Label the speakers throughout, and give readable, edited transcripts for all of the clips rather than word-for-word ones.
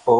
Speaker 1: ॐ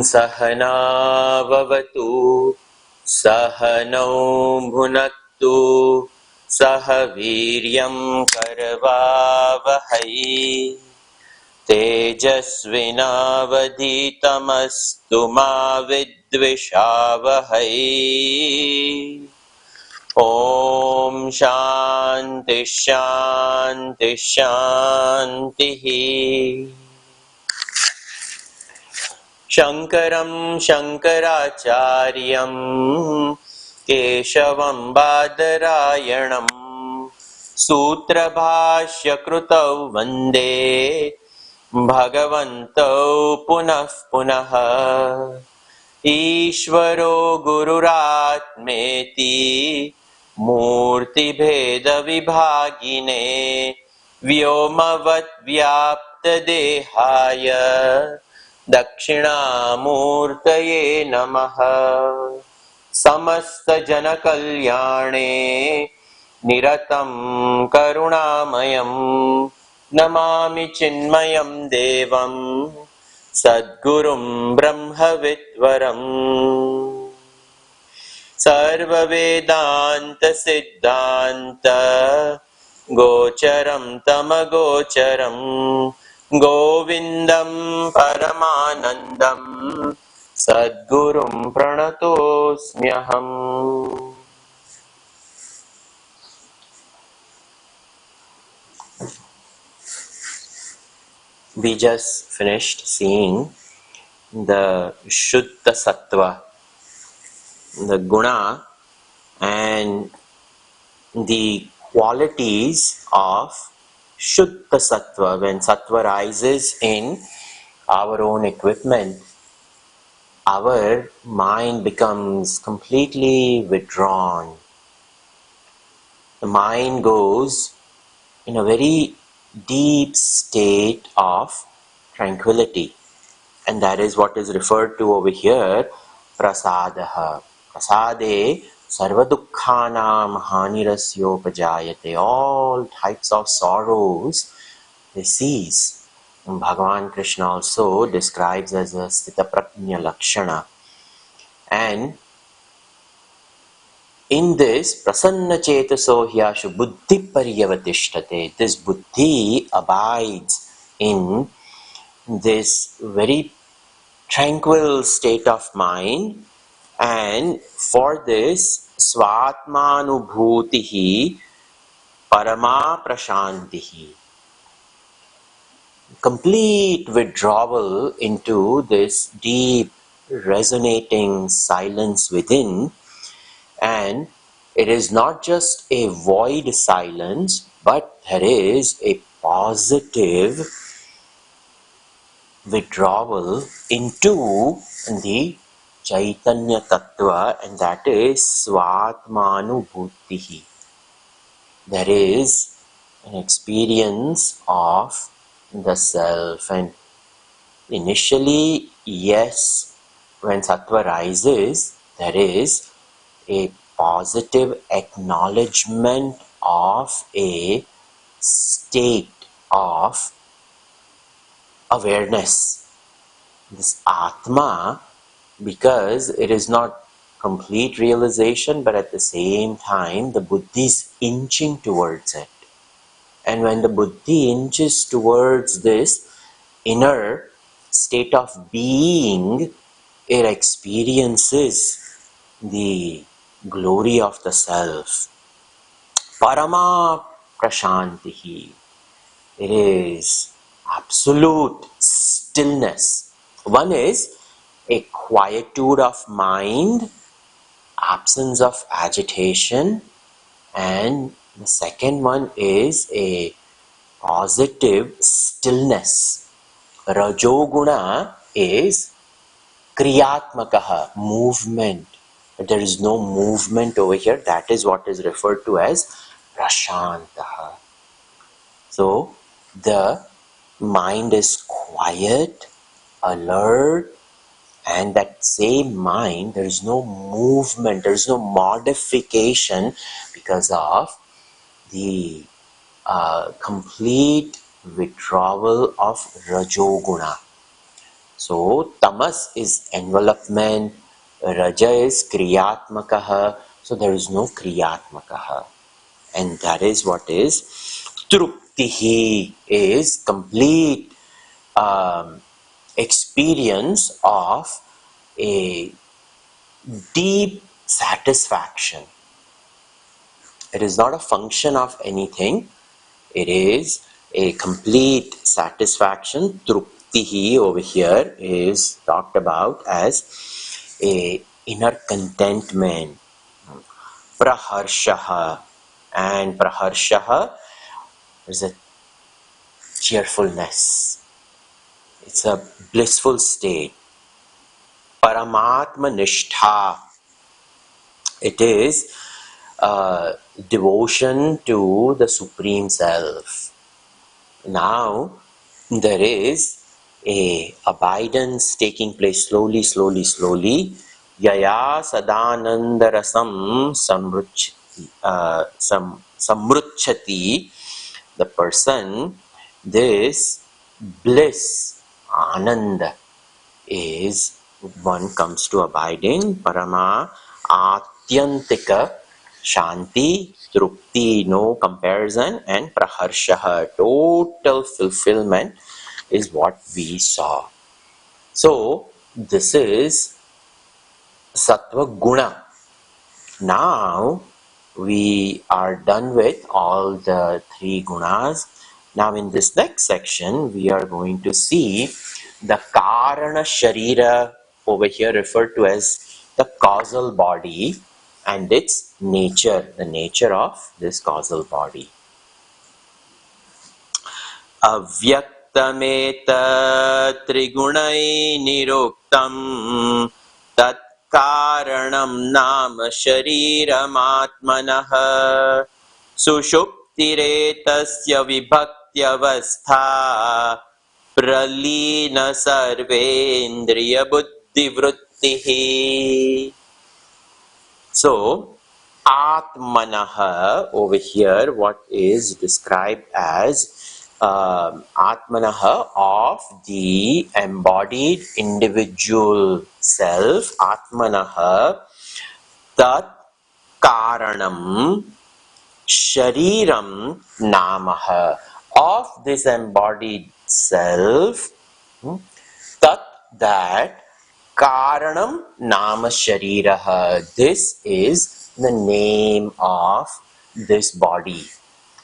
Speaker 1: सहना भवतु सहनौ भुनक्तु सह वीर्यं करवावहै तेजस्विनावधीतमस्तु मा विद्विषावहै। ॐ शान्ति शान्ति शान्तिः। शङ्करं शङ्कराचार्यं केशवं बादरायणं सूत्रभाष्यकृतौ वन्दे भगवन्तौ पुनः पुनः। ईश्वरो गुरुरात्मेति मूर्तिभेदविभागिने व्योमवद्व्याप्तदेहाय दक्षिणामूर्तये नमः। समस्तजनकल्याणे निरतं करुणामयं नमामि चिन्मयं देवं सद्गुरुं ब्रह्मविद्वरम्। सर्ववेदान्तसिद्धान्त गोचरं तमगोचरं गोविन्दं परमानन्दं सद्गुरुं प्रणतोऽस्म्यहम्। We just finished seeing the Shuddha Sattva, the guna, and the qualities of Shuddha Sattva. When Sattva rises in our own equipment, our mind becomes completely withdrawn. The mind goes in a very deep state of tranquility, and that is what is referred to over here, prasadaha. Prasade sarvadukhanam hanirasyopajayate. All types of sorrows, they cease. And Bhagavan Krishna also describes as a sthita prajna lakshana. And in this prasanna chetaso hyashu buddhi paryavatishtate, this buddhi abides in this very tranquil state of mind, and for this svatmanubhutihi parama prashantihi, complete withdrawal into this deep resonating silence within. And it is not just a void silence, but there is a positive withdrawal into the Chaitanya Tattva, and that is Svatmanubhutihi. There is an experience of the self, and initially, yes, when Sattva rises, there is a positive acknowledgement of a state of awareness. This Atma, because it is not complete realization, but at the same time the buddhi is inching towards it. And when the buddhi inches towards this inner state of being, it experiences the glory of the self. Parama prashantihi. It is absolute stillness. One is a quietude of mind, absence of agitation, and the second one is a positive stillness. Rajoguna is kriyatmakaha, movement. But there is no movement over here. That is what is referred to as prashantaha. So the mind is quiet, alert, and that same mind, there is no movement, there is no modification because of the complete withdrawal of rajoguna. So tamas is envelopment, raja is kriyatmakaha, so there is no kriyatmakaha. And that is what is truptihi, is complete experience of a deep satisfaction. It is not a function of anything. It is a complete satisfaction. Truptihi over here is talked about as a inner contentment. Praharshaha, and praharshaha is a cheerfulness. It's a blissful state. Paramatma nishtha, it is devotion to the Supreme Self. Now there is a abidance taking place slowly, slowly, slowly. Yaya sadanandarasam samruchati, the person, this bliss, ananda, is one comes to abide in parama atyantika shanti, trupti, no comparison, and praharshaha, total fulfillment, is what we saw. So this is sattva guna. Now we are done with all the three gunas. Now in this next section we are going to see the Kaarana Sharira, over here referred to as the causal body, and its nature, the nature of this causal body. Avyaktameta trigunai niruktam tat karanam nama shariram atmanah sushuptiretasya vibhaktiyavastha pralina sarvendriya buddhivrittihi. So atmanah over here, what is described as atmanah, of the embodied individual self, atmanah tat karanam shariram namah, of this embodied self, tat, that, karanam nama shariraha, this is the name of this body.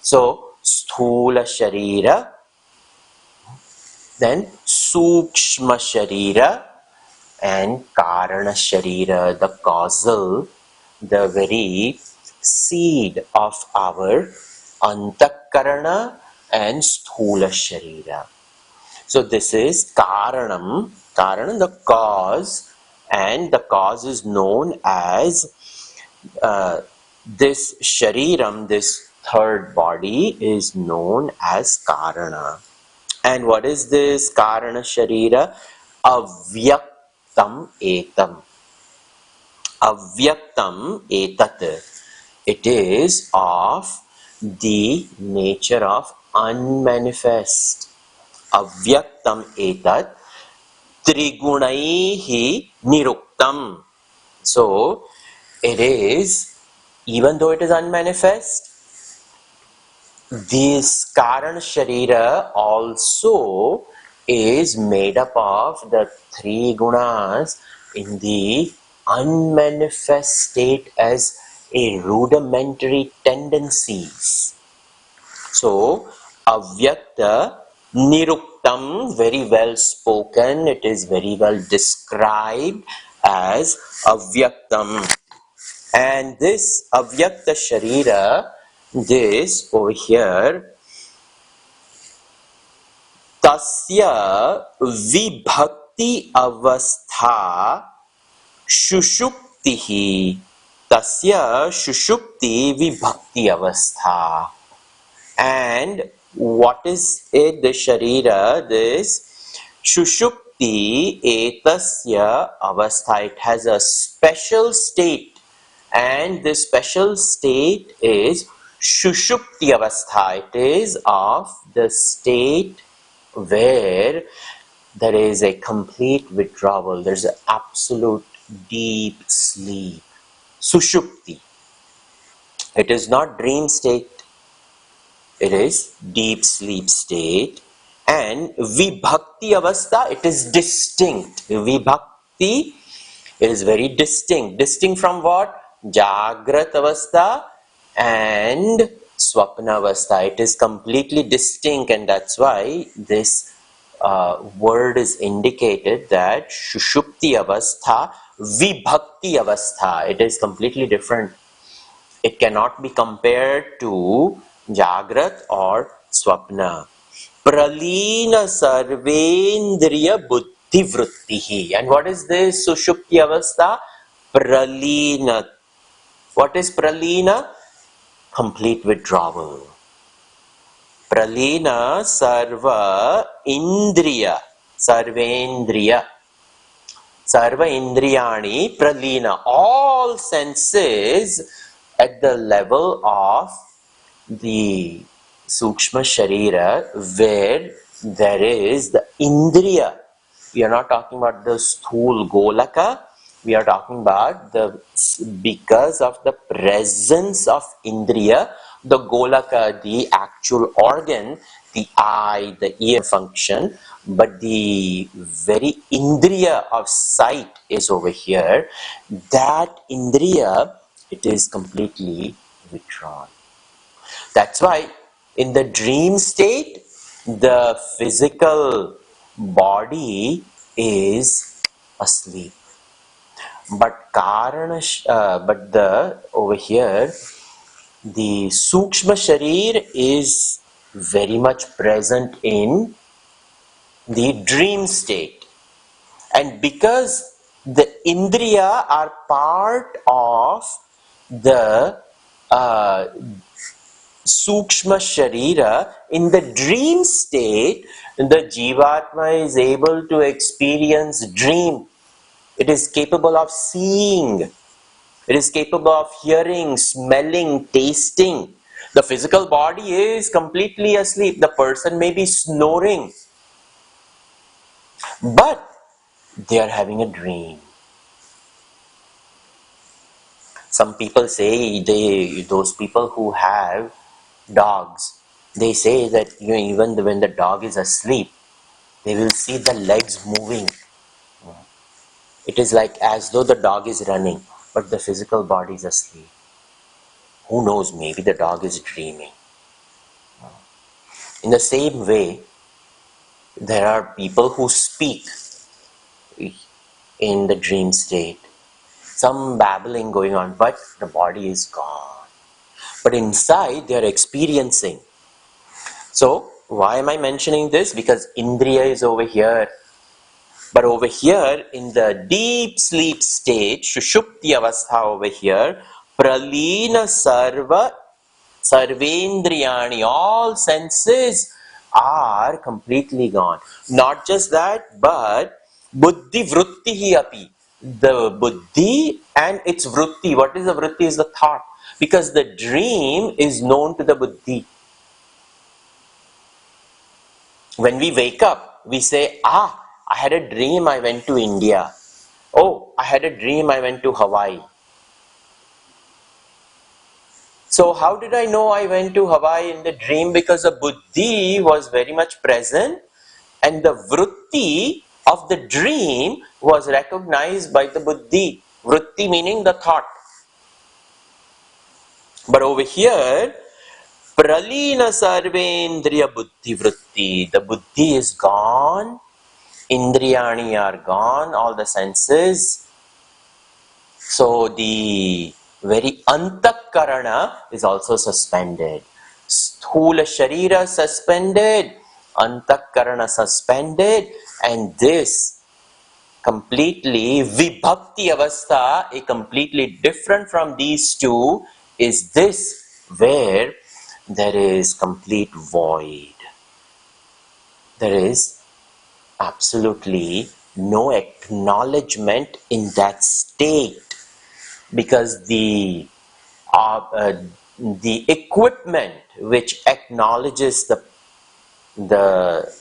Speaker 1: So sthula sharira, then sukshma sharira, and karana sharira, the causal, the very seed of our antakarana and sthula sharira. So this is karanam, karanam, the cause, and the cause is known as this shariram, this third body, is known as karana. And what is this karana sharira? Avyaktam etam. Avyaktam etat. It is of the nature of unmanifest. Avyaktam etat trigunaihi niruktam. So it is, even though it is unmanifest, this Karan Sharira also is made up of the three gunas in the unmanifest state as a rudimentary tendencies. So, avyakta niruktam, very well spoken, it is very well described as avyaktam. And this avyakta sharira, this over here, tasya vibhakti avastha shushuptihi. Tasya shushupti vibhakti avastha. And what is it, the sharira, this shushupti etasya avastha? It has a special state, and this special state is shushupti avastha. It is of the state where there is a complete withdrawal, there's an absolute deep sleep. Sushupti. It is not dream state. It is deep sleep state. And vibhakti avastha, it is distinct. Vibhakti, it is very distinct. Distinct from what? Jagrat avastha and swapna avastha. It is completely distinct, and that's why this word is indicated that shushupti avastha, vibhakti avastha. It is completely different. It cannot be compared to Jagrat or Swapna. Pralina sarvendriya buddhi vrittihi. And what is this Sushupti avastha? Pralina. What is Pralina? Complete withdrawal. Pralina sarva indriya. Sarvendriya. Sarva indriyani pralina. All senses at the level of the Sukshma Sharira, where there is the Indriya. We are not talking about the Sthul Golaka. We are talking about because of the presence of Indriya, the Golaka, the actual organ, the eye, the ear function, but the very Indriya of sight is over here. That Indriya, it is completely withdrawn. That's why in the dream state, the physical body is asleep. But over here, the Sukshma Sharir is very much present in the dream state. And because the Indriya are part of the Sukshma Sharira, in the dream state, the Jivatma is able to experience dream. It is capable of seeing. It is capable of hearing, smelling, tasting. The physical body is completely asleep. The person may be snoring, but they are having a dream. Some people say, those people who have dogs, they say that even when the dog is asleep, they will see the legs moving. It is like as though the dog is running, but the physical body is asleep. Who knows, maybe the dog is dreaming. In the same way, there are people who speak in the dream state. Some babbling going on, but the body is gone. But inside, they are experiencing. So, why am I mentioning this? Because Indriya is over here. But over here, in the deep sleep state, Shushupti avastha over here, Pralina Sarvendriyani, all senses are completely gone. Not just that, but Buddhi Vrittihi api. The Buddhi and its Vritti. What is the Vritti? Is the thought. Because the dream is known to the Buddhi. When we wake up, we say, I had a dream I went to India. Oh, I had a dream I went to Hawaii. So how did I know I went to Hawaii in the dream? Because the Buddhi was very much present, and the Vritti of the dream was recognized by the Buddhi. Vritti meaning the thought. But over here, Pralina sarvendriya buddhi vritti. The buddhi is gone. Indriyani are gone, all the senses. So the very antakarana is also suspended. Sthula Sharira suspended, antakarana suspended, and this completely vibhakti avastha, a completely different from these two, is this where there is complete void. There is absolutely no acknowledgement in that state, because the equipment which acknowledges the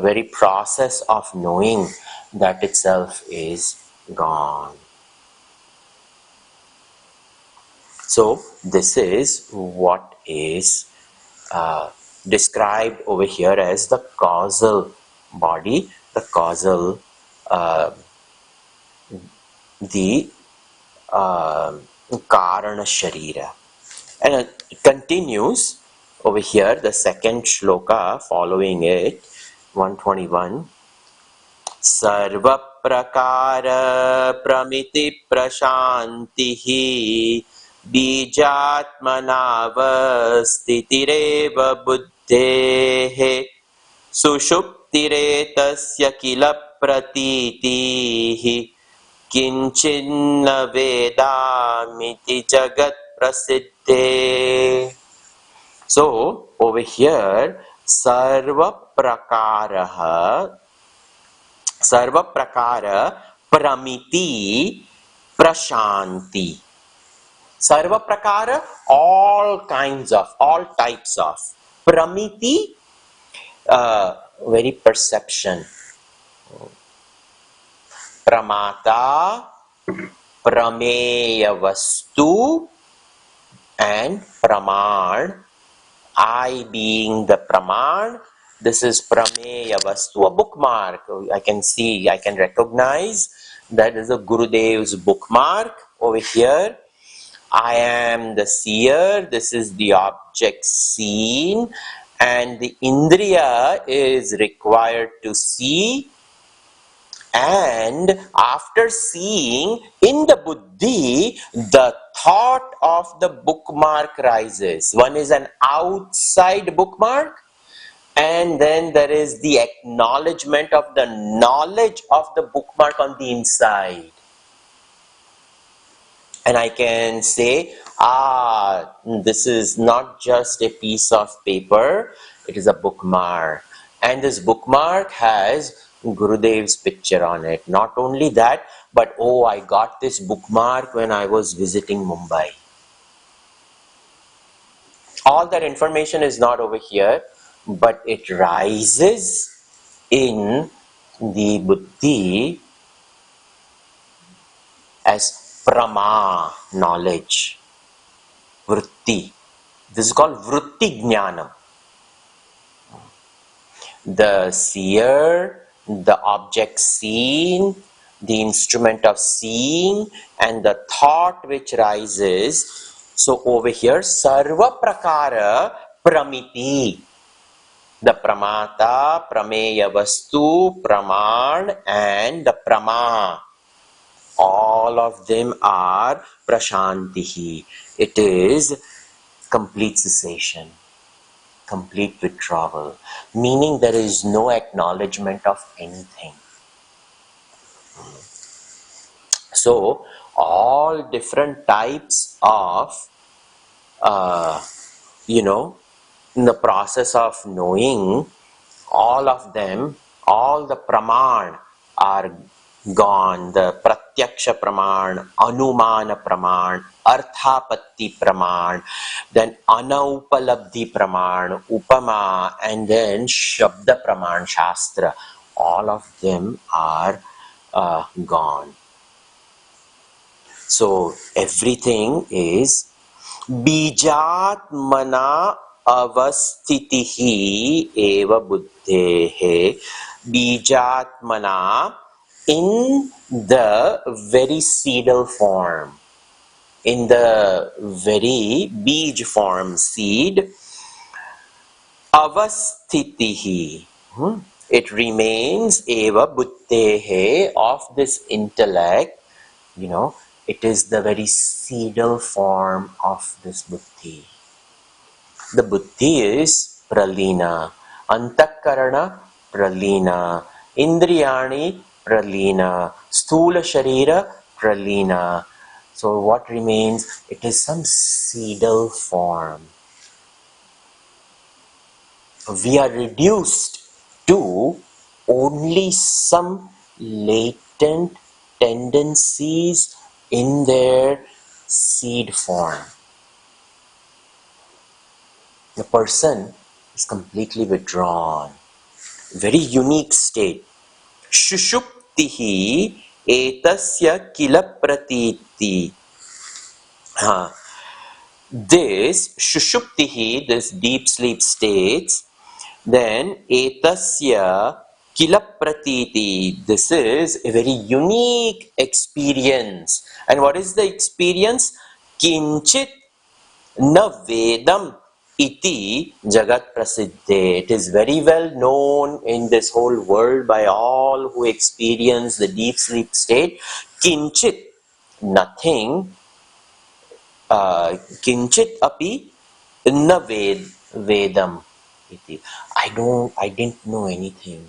Speaker 1: very process of knowing, that itself is gone. So this is what is described over here as the causal body, the causal, the Kaarana Sharira. And it continues over here, the second shloka following it, 121. Sarva prakara pramiti prashantihi bijatmanavasthitireva buddhehe sushuptiretasya kila pratitihi kinchinna vedamiti jagat prasiddhe. So over here, sarva prakara pramiti prashanti. Sarva prakara, all kinds of, all types of. Pramiti, very perception. Pramata, prameya vastu, and praman. I being the praman. This is prameya vastu, a bookmark. I can see, I can recognize that is a Gurudev's bookmark over here. I am the seer. This is the object seen, and the indriya is required to see. And after seeing, in the buddhi, the thought of the bookmark rises. One is an outside bookmark, and then there is the acknowledgement of the knowledge of the bookmark on the inside. And I can say, this is not just a piece of paper, it is a bookmark. And this bookmark has Gurudev's picture on it. Not only that, but I got this bookmark when I was visiting Mumbai. All that information is not over here, but it rises in the buddhi as prama, knowledge, vritti. This is called vritti jnanam. The seer, the object seen, the instrument of seeing, and the thought which rises. So over here, sarva prakara pramiti. The pramata, prameya vastu, praman, and the prama. All of them are prashantihi. It is complete cessation, complete withdrawal, meaning there is no acknowledgement of anything. So all different types of in the process of knowing, all of them, all the praman are gone. The pratyaksha praman, anumana praman, arthapatti praman, then anaupalabdhi praman, upama, and then shabda praman, shastra. All of them are gone. So everything is बीजात्मना अवस्थितिहि एव बुद्धेः. Bijatmana, in the very seedal form, in the very bij form, seed, avasthitihi. It remains eva buddhehe, of this intellect. It is the very seedal form of this buddhi. The buddhi is pralina, antakarana pralina, indriyani pralina, sthula sharira pralina. So what remains? It is some seedal form. We are reduced to only some latent tendencies in their seed form. The person is completely withdrawn. Very unique state. Shushuptihi etasya kila pratiti. This shushuptihi, this deep sleep states, then etasya kila pratiti. This is a very unique experience. And what is the experience? Kinchit na vedam iti jagat prasiddhe. It is very well known in this whole world by all who experience the deep sleep state. Kinchit, nothing. Kinchit api na vedam iti. I didn't know anything.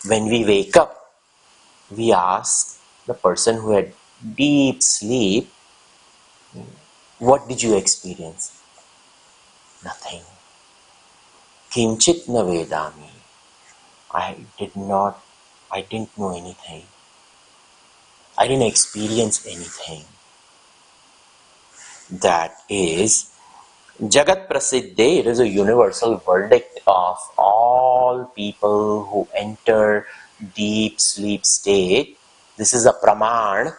Speaker 1: When we wake up, we ask the person who had deep sleep, what did you experience? Nothing. Kinchit na vedami. I didn't know anything. I didn't experience anything. That is Jagat Prasiddhe. It is a universal verdict of all people who enter deep sleep state. This is a praman.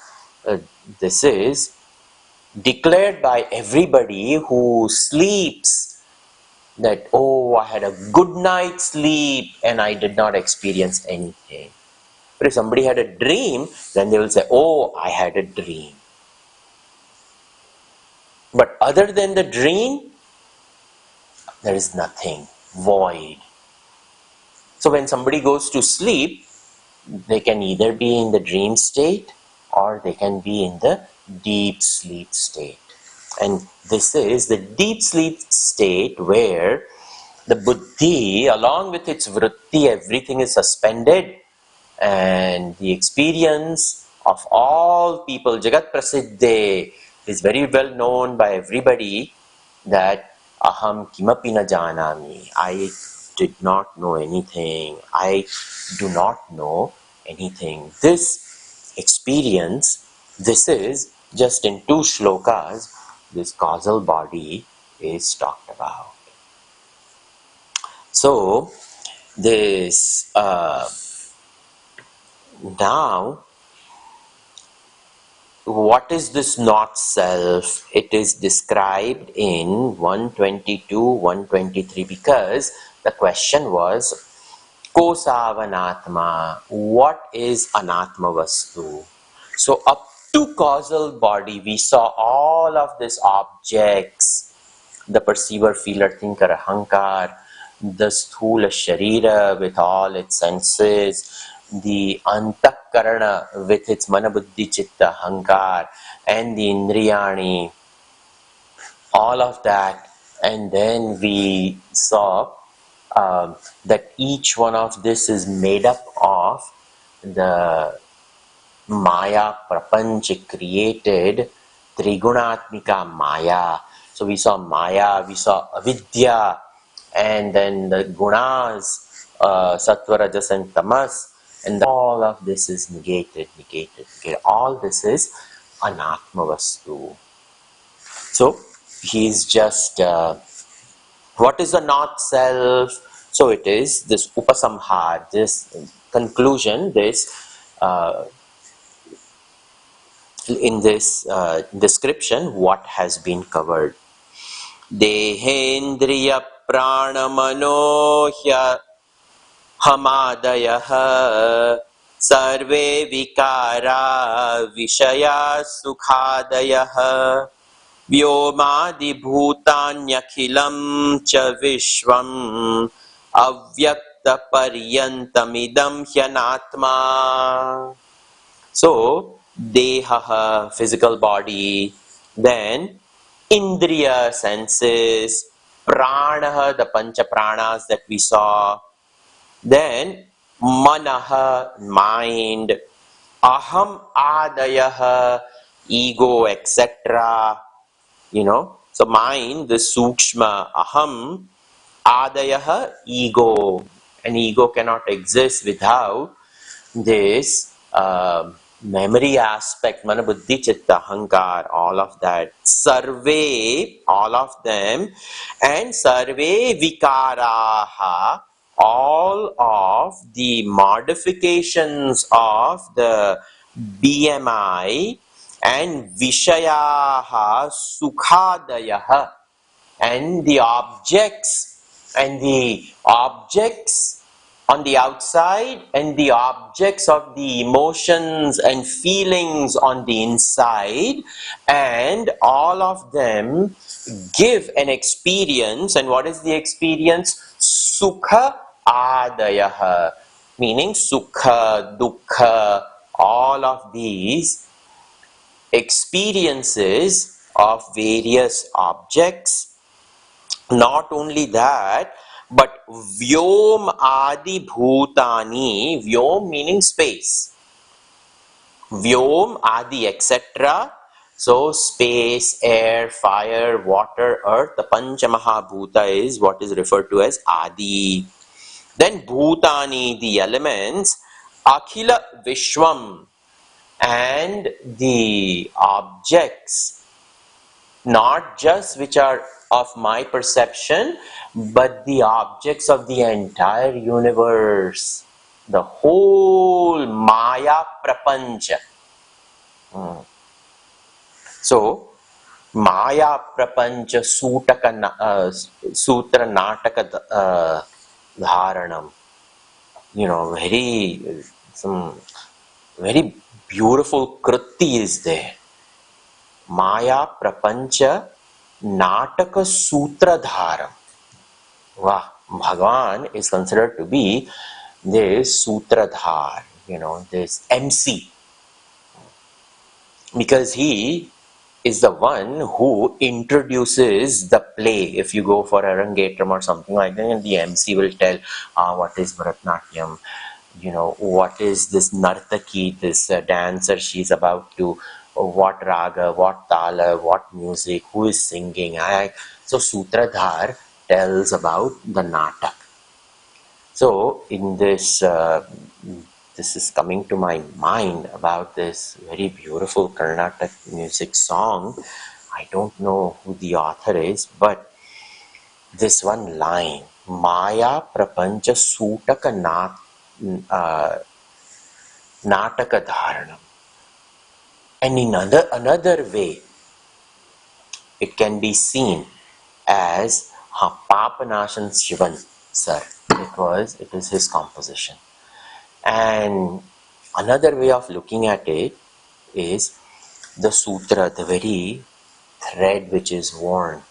Speaker 1: This is declared by everybody who sleeps, that, oh, I had a good night's sleep and I did not experience anything. But if somebody had a dream, then they will say, oh, I had a dream. But other than the dream, there is nothing, void. So when somebody goes to sleep, they can either be in the dream state or they can be in the deep sleep state. And this is the deep sleep state where the buddhi, along with its vritti, everything is suspended, and the experience of all people, Jagat Prasiddhe, is very well known by everybody, that aham kimapi na janami. I did not know anything. I do not know anything. This experience, this is just in 2 shlokas, this causal body is talked about. So, this now, what is this not self? It is described in 122, 123, because the question was, Kosavanatma, what is anatma vastu? So up to causal body, we saw all of these objects, the perceiver, feeler, thinker, ahankar, the sthula sharira with all its senses, the antakarana with its manabuddhi chitta ahankar, and the indriyani, all of that. And then we saw that each one of this is made up of the Maya Prapanch created, Trigunatmika Maya. So we saw Maya, we saw Avidya, and then the Gunas, Sattva, Rajas and Tamas, and all of this is negated. All this is Anatma Vastu. So he is just, what is the not self? So it is this Upasamhar, this conclusion, this in this description, what has been covered. Dehendriya pranamanohya hamadayah sarve vikara vishaya sukhadayah. Vyomadibhutanyakhilam cha vishvam avyaktaparyantamidam hyanatma. So, deha, physical body, then indriya, senses, prana, the pancha pranas that we saw, then manaha, mind, aham adayah, ego, etc. So mind, the sukshma, aham, adayah, ego. An ego cannot exist without this memory aspect, mana buddhi chitta ahankar, all of that, sarve, all of them, and sarve vikaraha, all of the modifications of the BMI, and vishayaha sukhadayah, and the objects on the outside and the objects of the emotions and feelings on the inside, and all of them give an experience. And what is the experience? Sukha adayah, meaning sukha, dukkha, all of these experiences of various objects. Not only that, but vyom adi bhutani, vyom meaning space, vyom adi, etc. So space, air, fire, water, earth, the pancha mahabhuta is what is referred to as adi. Then bhutani, the elements, akhila vishwam, and the objects, not just which are of my perception, but the objects of the entire universe, the whole Maya Prapancha. So, Maya Prapancha Sutra Nataka Dharanam. Some very beautiful Kritti is there. Maya Prapancha Nataka Sutradharam. Wow, Bhagavan is considered to be this Sutradhar, this MC. Because he is the one who introduces the play. If you go for Arangetram or something like that, and the MC will tell what is Bharatnatyam, what is this Nartaki, this dancer, she's about to, what raga, what tala, what music, who is singing. So Sutradhar tells about the natak. So in this, this is coming to my mind about this very beautiful Carnatic music song. I don't know who the author is, but this one line, Maya Prapancha Sutaka Nataka Dharanam. And in another way, it can be seen as Papanashan Shivan, sir. It is his composition. And another way of looking at it is the sutra, the very thread which is worn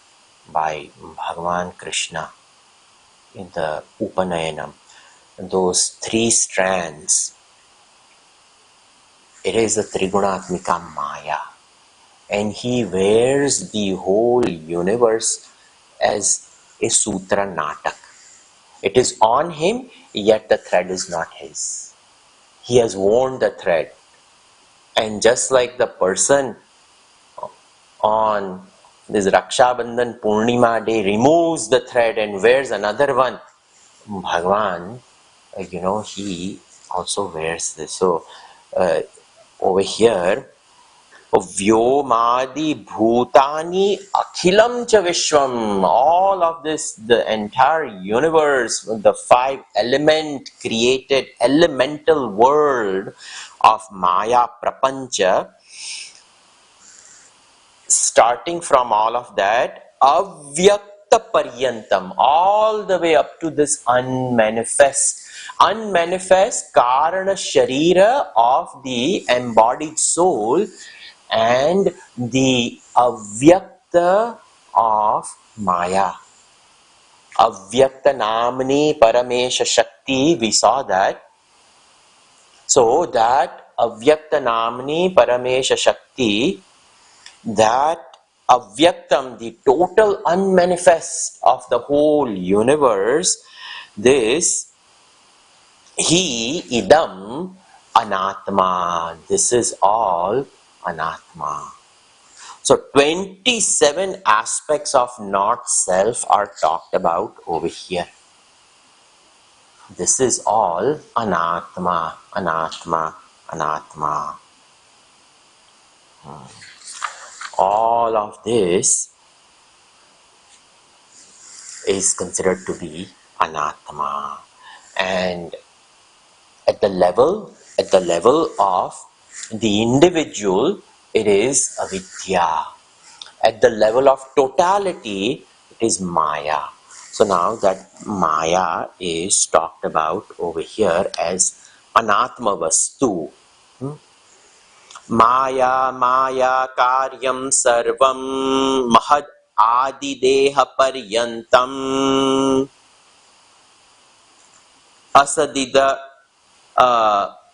Speaker 1: by Bhagavan Krishna in the Upanayanam. Those three strands, it is the Trigunatmika Maya. And he wears the whole universe as a sutra natak. It is on him, yet the thread is not his. He has worn the thread. And just like the person on this Raksha Bandhan Purnima day removes the thread and wears another one, Bhagavan, he also wears this. So over here, Vyomadi Bhutani Akhilam Cha Vishwam, all of this, the entire universe, the 5 element created elemental world of Maya Prapancha, starting from all of that, Avyakta Paryantam, all the way up to this unmanifest Kaarana Sharira of the embodied soul, and the Avyakta Avyakta of Maya. Avyakta Namani Paramesha Shakti, we saw that. So that Avyakta Namani Paramesha Shakti, that Avyaktam, the total unmanifest of the whole universe, this He idam anatma. This is all anatma. So 27 aspects of not self are talked about over here. This is all anatma, anatma, anatma. All of this is considered to be anatma. And at the level of the individual, it is avidya. At the level of totality, it is maya. So now that maya is talked about over here as anatma vastu. Maya maya karyam sarvam mahad adi deha paryantam asadida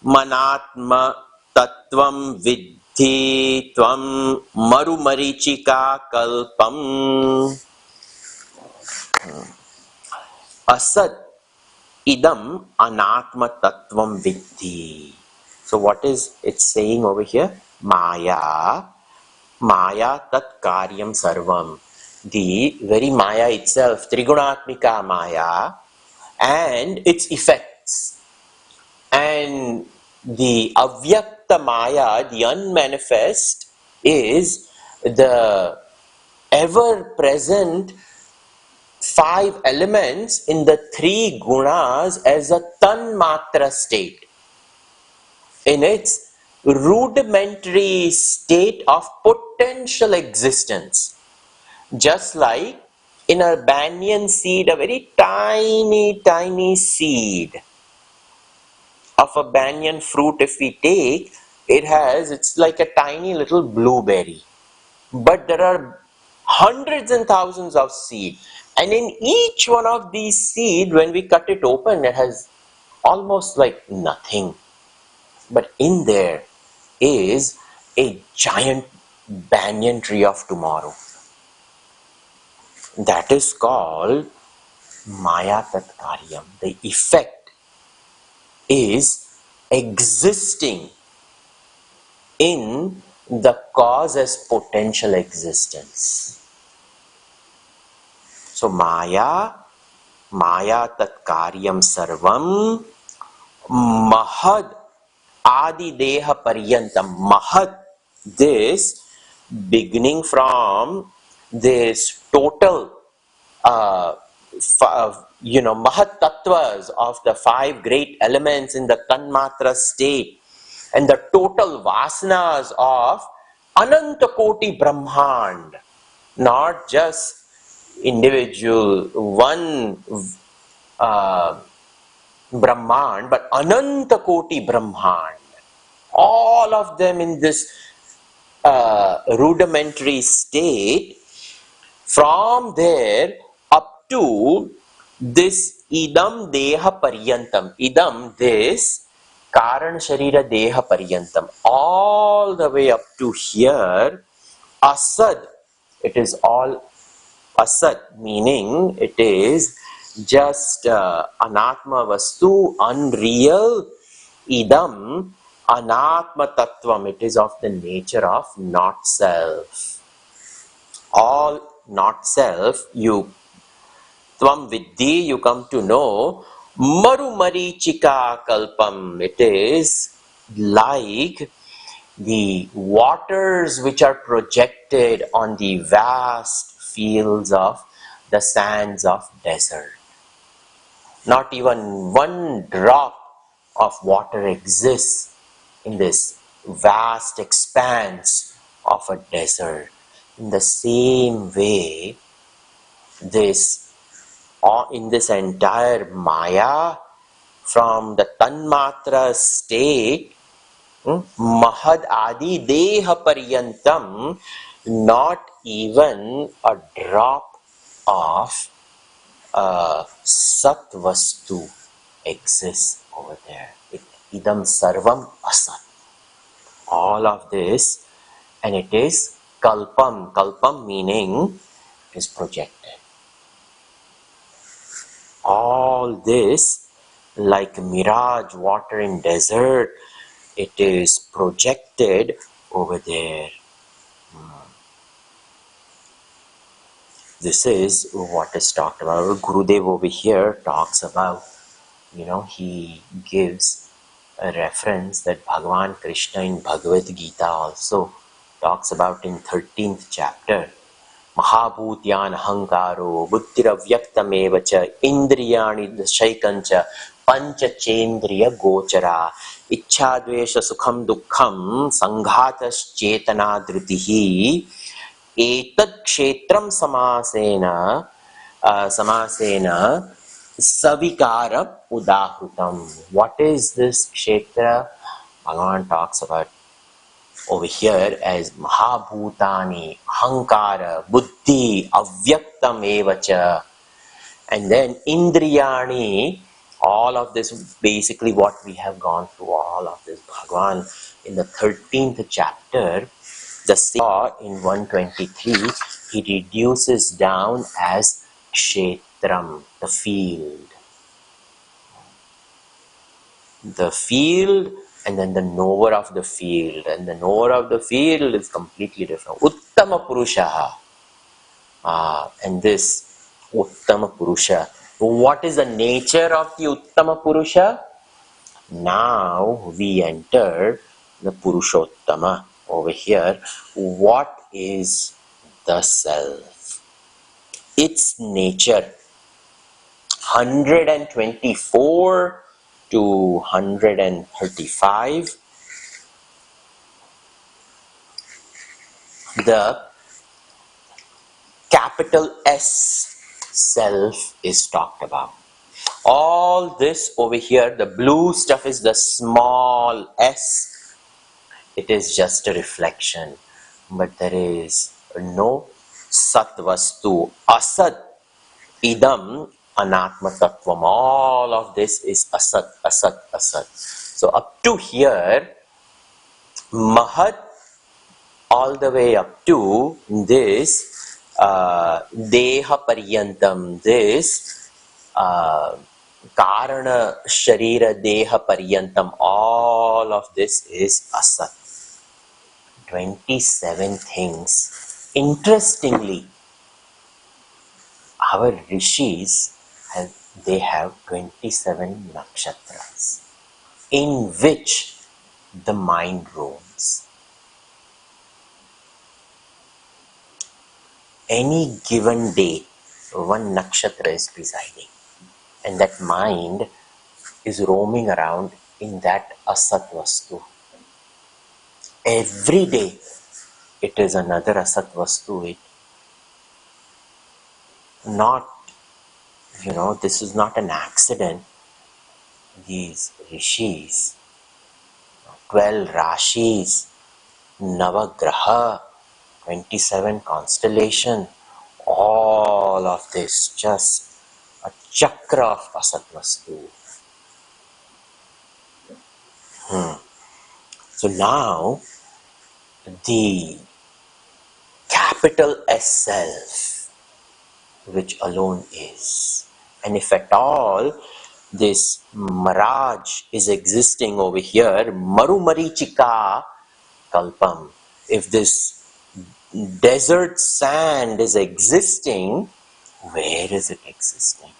Speaker 1: manatma tattvam vidhi tvam marumarichika kalpam asad idam anatma tattvam vidhi. So what is it saying over here? Maya tat karyam sarvam. The very maya itself, trigunatmika maya, and its effects. And the avyakta maya, the unmanifest, is the ever-present 5 elements in the 3 gunas as a tanmatra state, in its rudimentary state of potential existence. Just like in a banyan seed, a very tiny seed of a banyan fruit, if we take, it's like a tiny little blueberry. But there are hundreds and thousands of seeds. And in each one of these seeds, when we cut it open, it has almost like nothing. But in there is a giant banyan tree of tomorrow. That is called Maya Tat Karyam. The effect is existing in the cause as potential existence. So Maya Tat Karyam Sarvam Mahad Adi Deha Paryantam. Mahad, this beginning from this total Mahat Tattvas of the 5 great elements in the Tanmatra state, and the total vasanas of Ananta Koti Brahmand, not just individual one Brahmand, but Ananta Koti Brahmand. All of them in this rudimentary state. From there up to this idam deha paryantam. Idam, this Kaarana Sharira deha paryantam. All the way up to here, asad. It is all asad, meaning it is just anatma vastu, unreal. Idam anatma tattvam. It is of the nature of not self. All not self, you tvam vidhi, you come to know. Marumarichika kalpam. It is like the waters which are projected on the vast fields of the sands of desert. Not even one drop of water exists in this vast expanse of a desert. In the same way, in this entire Maya, from the Tanmatra state, Mahad Adi Deha Paryantam, Not even a drop of Sat Vastu exists over there. Idam Sarvam Asat. All of this, and it is Kalpam. Kalpam meaning is projected. All this, like mirage water in desert, it is projected over there. This is what is talked about. Gurudev over here talks about, he gives a reference that Bhagavan Krishna in Bhagavad Gita also talks about in 13th chapter. Mahabhutyan ahankaro buddhiravyaktamevacha cha indriyani dashaikancha pancha chendriya gochara ichhadvesha sukham dukkham sanghatas chetana dritihi एतत् क्षेत्रम समासेन savikara udahutam. What is this kshetra? Bhagavan talks about over here as Mahabhutani, Ahankara, Buddhi, Avyaktam evacha, and then Indriyani. All of this, basically what we have gone through, all of this. Bhagavan in the 13th chapter, the law in 123, he reduces down as kshetram, the field. The field, and then the knower of the field. And the knower of the field is completely different. Uttama Purusha. And this Uttama Purusha. What is the nature of the Uttama Purusha? Now we enter the Purushottama. Over here, what is the self? Its nature. 124 to 135. The capital S self is talked about. All this over here, the blue stuff is the small s. It is just a reflection, but there is no Sat Vastu. Asat Idam Anatma Tattvam. All of this is Asat, Asat, Asat. So up to here, Mahat, all the way up to this Deha Paryantam, this Kaarana Sharira Deha Paryantam, all of this is Asat. 27 things. Interestingly, our rishis have 27 nakshatras in which the mind roams. Any given day, one nakshatra is presiding, and that mind is roaming around in that Asat Vastu. Every day it is another Asat Vastu. This is not an accident. These rishis, 12 rashis, Navagraha, 27 constellation, all of this just a chakra of Asat Vastu. So now the capital S self, which alone is, and if at all this mirage is existing over here, Marumarichika Kalpam, if this desert sand is existing, where is it existing?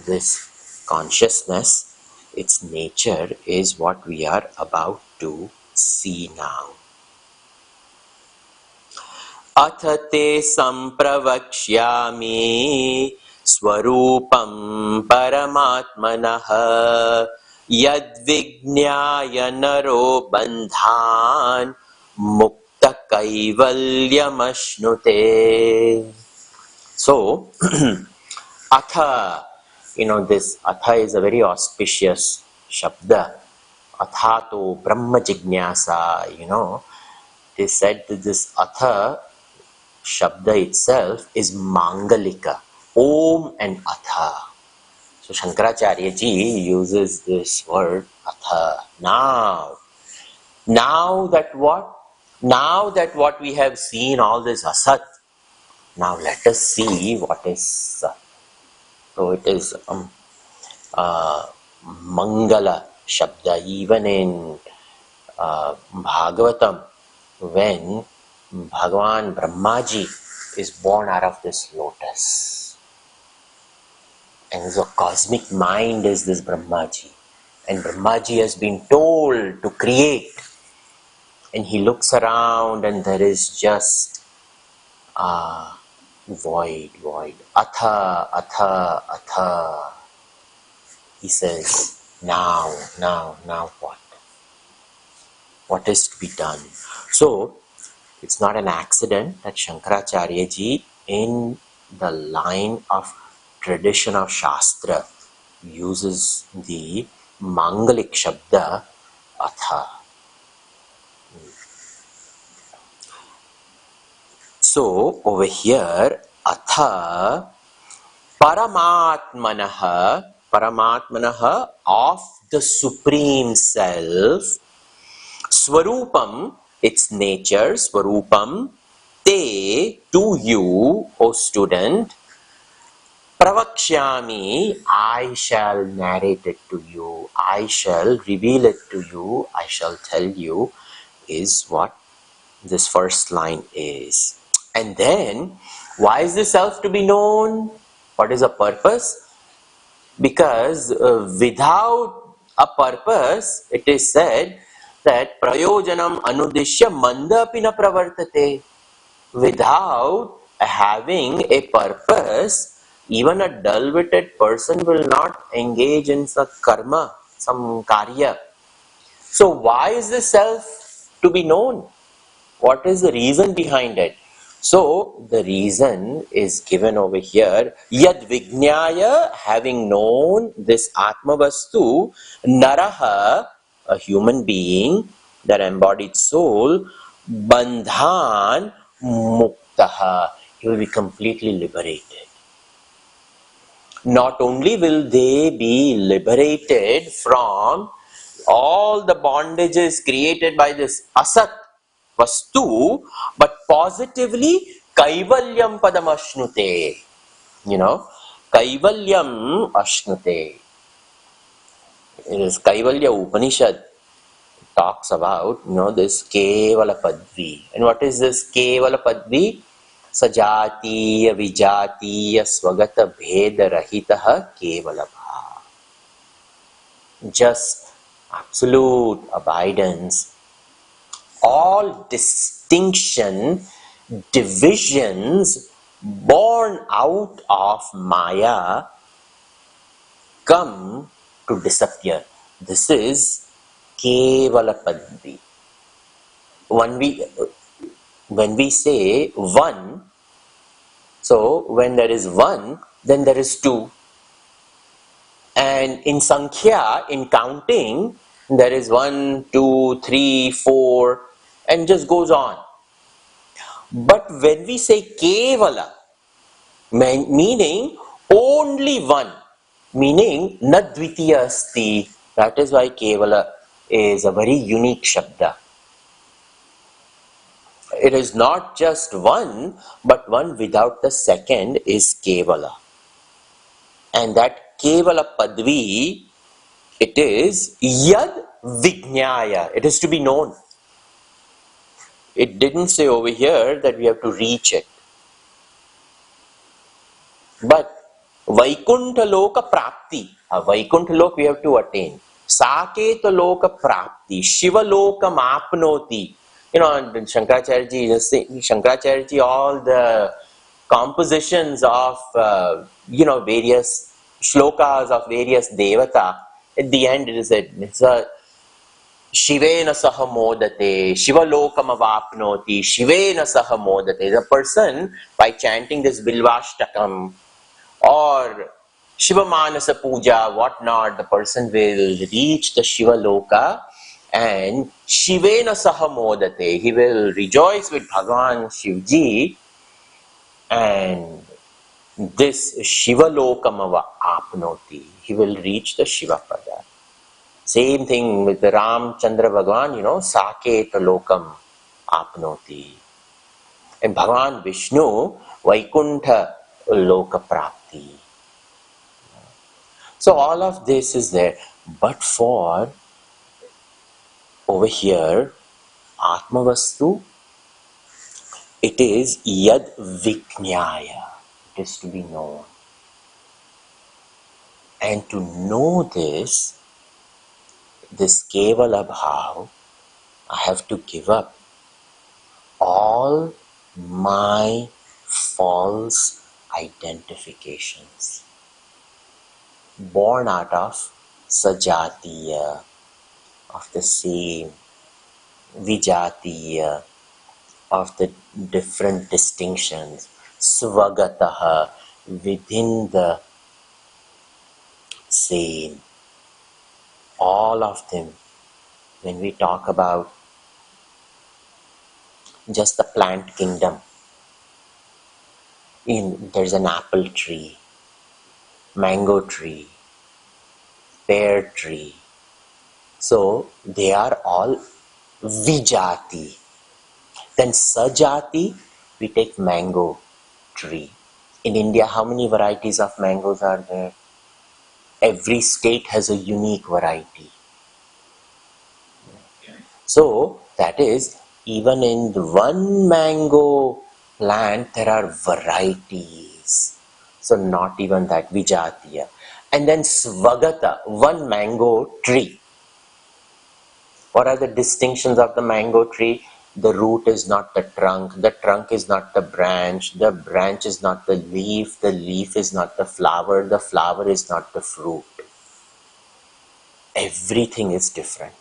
Speaker 1: This consciousness, its nature is what we are about to see now. Athate sampravakshyami swarupam paramatmanah yadvijnaya naro bandhan mukta kaivalyamashnute. So, Atha, this Atha is a very auspicious shabda. Athato Brahma Jignasa, It is said that this Atha Shabda itself is Mangalika. Om and Atha. So Shankaracharya ji uses this word Atha. Now that what? Now that what we have seen, all this Asat, now let us see what is Sat. So it is Mangala Shabda. Even in Bhagavatam, when Bhagavan Brahmaji is born out of this lotus. And so cosmic mind is this Brahmaji. And Brahmaji has been told to create. And he looks around and there is just void. Atha, atha, atha. He says, now what? What is to be done? So, it's not an accident that Shankaracharya ji, in the line of tradition of Shastra, uses the Mangalik Shabda Atha. So, over here, Atha Paramatmanaha of the Supreme Self, Swarupam, its nature, Swarupam, te, to you, O student, Pravakshyami, I shall narrate it to you, I shall reveal it to you, I shall tell you, is what this first line is. And then, why is the self to be known? What is the purpose? Because without a purpose, it is said that prayojanam anudishya manda pina pravartate. Without having a purpose, even a dull-witted person will not engage in some karma, some karya. So why is the self to be known? What is the reason behind it? So the reason is given over here. Yad Vijnaya, having known this Atma Vastu, Naraha, a human being, that embodied soul, Bandhan Muktaha, he will be completely liberated. Not only will they be liberated from all the bondages created by this Asat Vastu, but positively Kaivalyam Padam Ashnute. Kaivalyam Ashnute. It is Kaivalya Upanishad talks about, this Kevala Padvi. And what is this Kevala Padvi? Sajatiya Vijatiya Swagata Bheda Rahitaha Kevala Bha. Just absolute abidance. All distinction, divisions born out of Maya come to disappear. This is Kevala Padvi. When we say one, so when there is one, then there is two. And in Sankhya, in counting, there is 1, 2, 3, 4, and just goes on. But when we say Kevala, meaning only one, meaning Nadvitiya Asti, that is why Kevala is a very unique Shabda. It is not just one, but one without the second is Kevala. And that Kevala Padvi, it is Yad Vijnaya. It is to be known. It didn't say over here that we have to reach it. But Vaikuntha Loka Prapti. Vaikuntha Loka we have to attain. Saketa Loka Prapti. Shiva Loka Mapnoti. Shankaracharya ji, all the compositions of, various shlokas of various devata, at the end it is a Shivena saha modate, Shiva lokam avapnoti, Shivena saha modate. The person, by chanting this Bilvashtakam or Shiva Manasa Puja, whatnot, the person will reach the Shiva loka And Shivena Sahamodate, he will rejoice with Bhagavan Shivji, and this Shivalokam apnoti, he will reach the Shivapada. Same thing with the Ramchandra Bhagavan, Saketa Lokam apnoti. And Bhagavan Vishnu, Vaikuntha Loka Prapti. So all of this is there. But for over here, Atmavastu, it is Yad Vijnaya. It is to be known. And to know this Kevala Bhav, I have to give up all my false identifications born out of Sajatiya, of the same, Vijatiya, of the different distinctions, Svagataha, within the same. All of them. When we talk about just the plant kingdom, there's an apple tree, mango tree, pear tree. So they are all Vijati. Then Sajati, we take mango tree. In India, how many varieties of mangoes are there? Every state has a unique variety. So that is, even in one mango plant, there are varieties. So not even that, Vijatiya. And then Svagata, one mango tree. What are the distinctions of the mango tree? The root is not the trunk is not the branch is not the leaf is not the flower is not the fruit. Everything is different.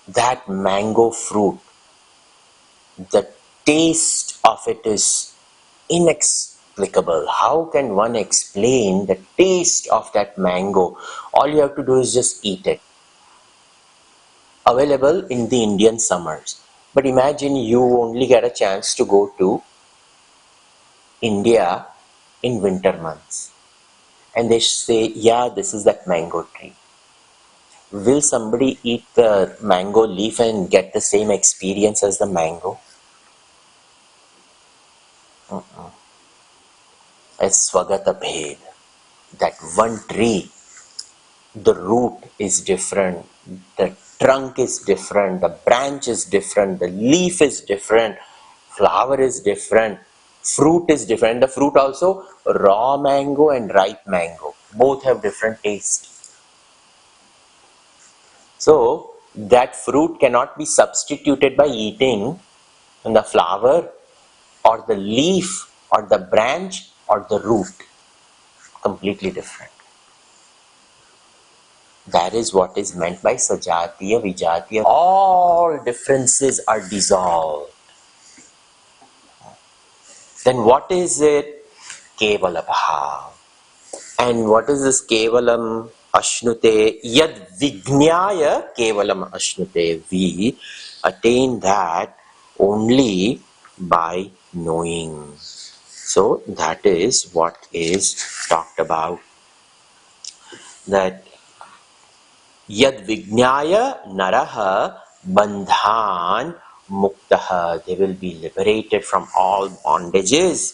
Speaker 1: That mango fruit, the taste of it is inexplicable. How can one explain the taste of that mango? All you have to do is just eat it. Available in the Indian summers. But imagine you only get a chance to go to India in winter months. And they say, yeah, this is that mango tree. Will somebody eat the mango leaf and get the same experience as the mango? It's Svagata Bhed. That one tree, the root is different, the trunk is different, the branch is different, the leaf is different, flower is different, fruit is different. The fruit also, raw mango and ripe mango, both have different taste. So that fruit cannot be substituted by eating the flower or the leaf or the branch or the root. Completely different. That is what is meant by Sajatiya, Vijatiya. All differences are dissolved. Then what is it? Kevala Bhav. And what is this Kevalam Ashnute? Yad Vijnaya Kevalam Ashnute. We attain that only by knowing. So that is what is talked about. That Yad Vijnaya Naraha Bandhan Muktaha. They will be liberated from all bondages.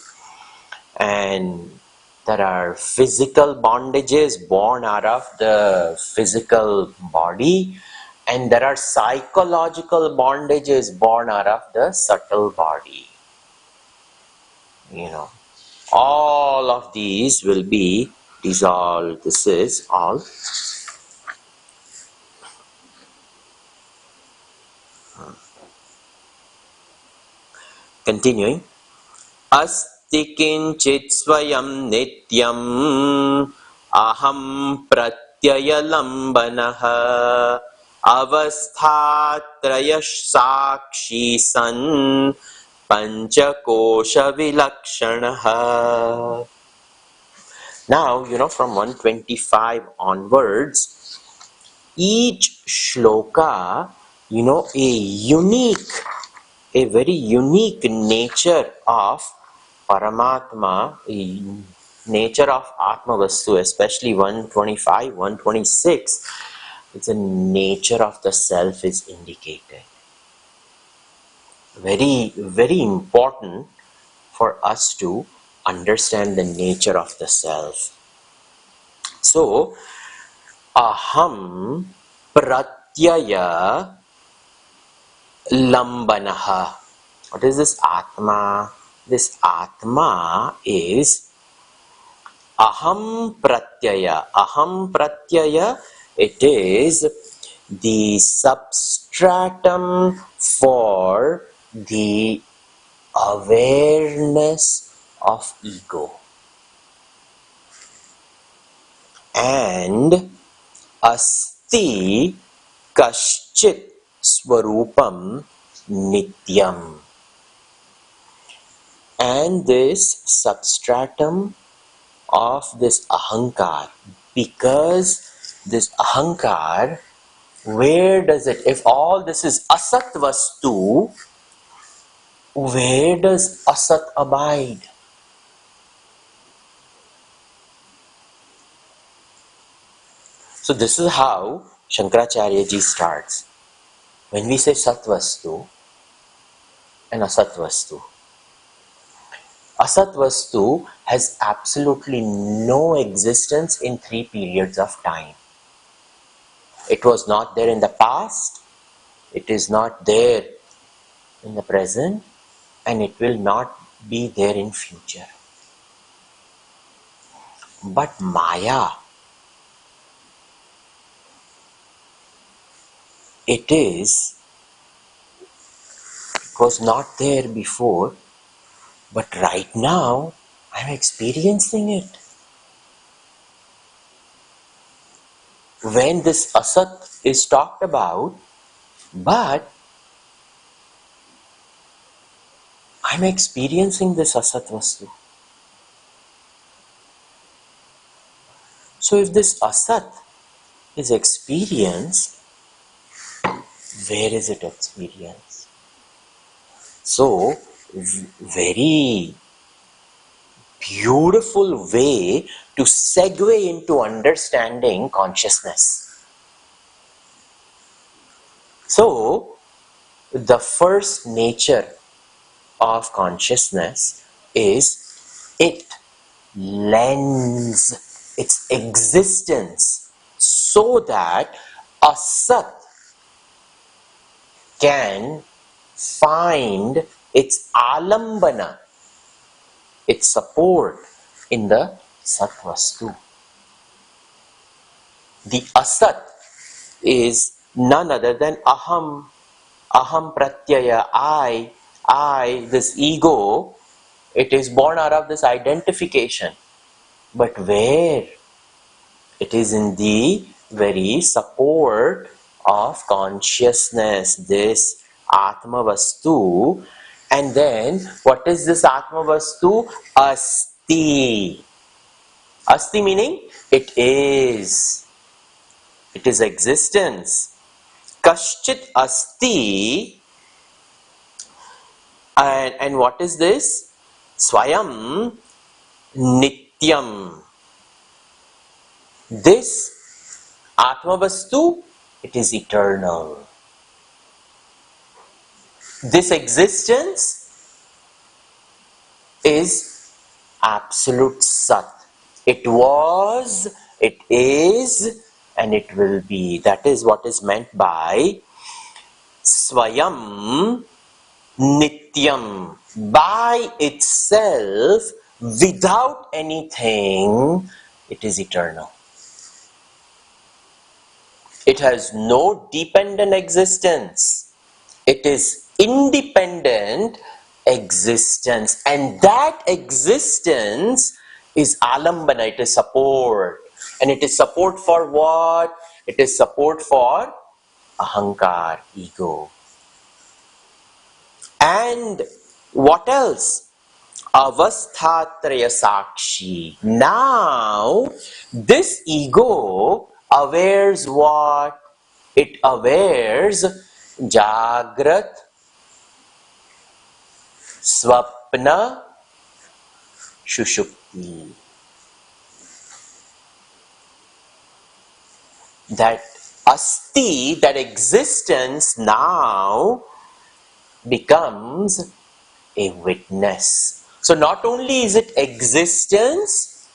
Speaker 1: And there are physical bondages born out of the physical body. And there are psychological bondages born out of the subtle body. All of these will be dissolved. This is all. Continuing. Asti kinchit swayam nityam aham pratyaya lambanaha avasthatrayash sakshi san panchakosha vilakshanaha. Now, from 125 onwards, each shloka, a very unique nature of Paramatma, nature of Atma Vastu, especially 125, 126, it's a nature of the self is indicated. Very, very important for us to understand the nature of the self. So, aham pratyaya lambanaha. What is this Atma? This Atma is aham pratyaya. Aham pratyaya, it is the substratum for the awareness of ego. And asti kaschit swarupam nityam. And this substratum of this ahankar, because this ahankar, where does it, if all this is asat vastu, where does asat abide? So this is how Shankaracharya ji starts. When we say Satvastu and Asatvastu, Asatvastu has absolutely no existence in 3 periods of time. It was not there in the past, it is not there in the present, and it will not be there in future. But Maya, it was not there before, but right now I'm experiencing it. When this asat is talked about, but I'm experiencing this asat vastu. So if this asat is experienced, where is it experienced? So, very beautiful way to segue into understanding consciousness. So, the first nature of consciousness is it lends its existence so that asat can find its alambana, its support in the satvastu. The asat is none other than aham pratyaya, I, this ego. It is born out of this identification. But where? It is in the very support of consciousness, this Atma Vastu. And then, what is this Atma Vastu? Asti. Asti meaning, it is. It is existence. Kaschit Asti. And what is this? Swayam Nityam. This Atma Vastu, it is eternal. This existence is absolute Sat. It was, it is, and it will be. That is what is meant by Swayam Nityam. By itself, without anything, it is eternal. It has no dependent existence. It is independent existence. And that existence is alambana, it is support. And it is support for what? It is support for ahankar, ego. And what else? Avasthatraya Sakshi. Now, this ego awares what? It awares Jagrat, Swapna, Shushupti. That asti, that existence now becomes a witness. So not only is it existence,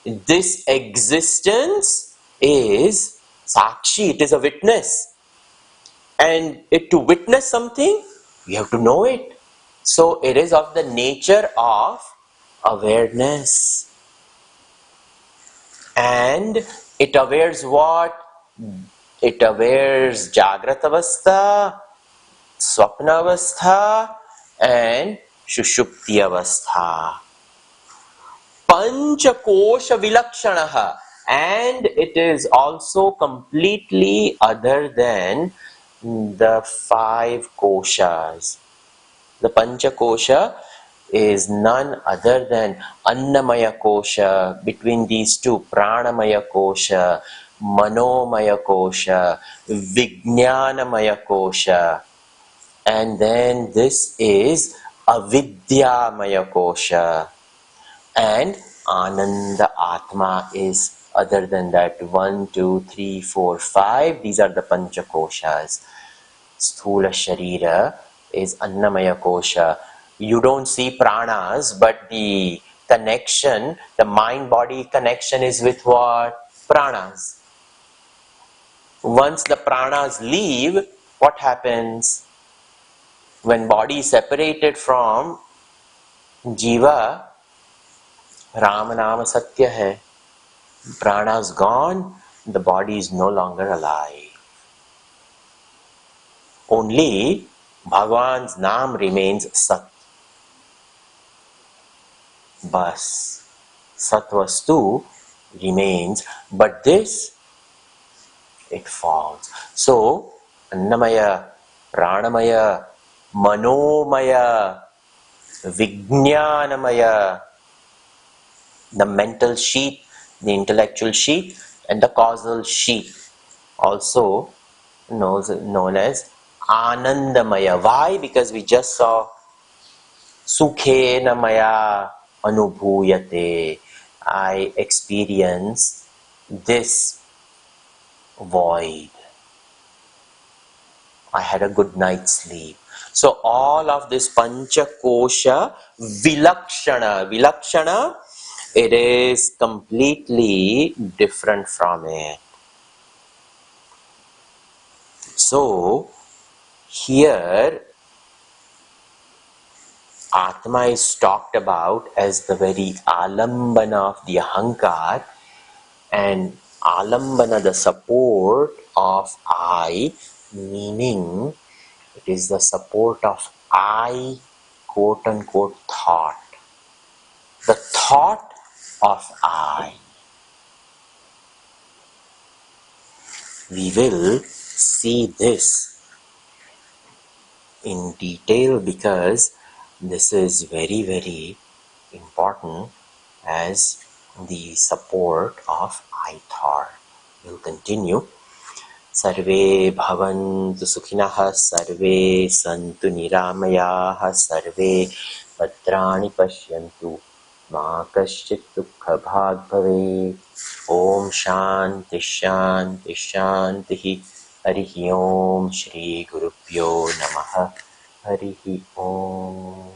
Speaker 1: this existence is sakshi, it is a witness. And to witness something, you have to know it. So it is of the nature of awareness. And it awares what? It awares Jagrat Avastha, Swapna Avastha, and Shushupti Avastha. Panchakosha Vilakshanaha. And it is also completely other than the 5 koshas. The Panchakosha is none other than Annamaya Kosha, between these two, Pranamaya Kosha, Manomaya Kosha, Vijnanamaya Kosha. And then this is Avidyamaya Kosha. And Ananda Atma is other than that. 1, 2, 3, 4, 5. These are the Panchakoshas. Sthula Sharira is Annamaya Kosha. You don't see pranas, but the connection, the mind-body connection is with what? Pranas. Once the pranas leave, what happens? When body is separated from Jiva, Ram Nama Satya hai. Pranas gone, the body is no longer alive. Only Bhagwan's Naam remains Sat. Bas. Satvastu remains, but this, it falls. So, Annamaya, Pranamaya, Manomaya, Vijnanamaya, the mental sheath, the intellectual sheath, and the causal sheath, also known as Anandamaya. Why? Because we just saw Sukhena Maya Anubhuyate. I experience this void. I had a good night's sleep. So all of this Panchakosha Vilakshana, it is completely different from it. So here Atma is talked about as the very alambana of the ahankar, and alambana, the support of I, meaning it is the support of I, quote unquote, thought. The thought of I. We will see this in detail because this is very, very important as the support of I thought. We'll continue. Sarve bhavantu sukhinah, sarve santu niramayaah, sarve bhadrani pashyantu ma kaschit dukkha bhag bhavet. Om shanti shanti shanti. Harihi Om Shri Gurubhyo Namaha. Harihi Om.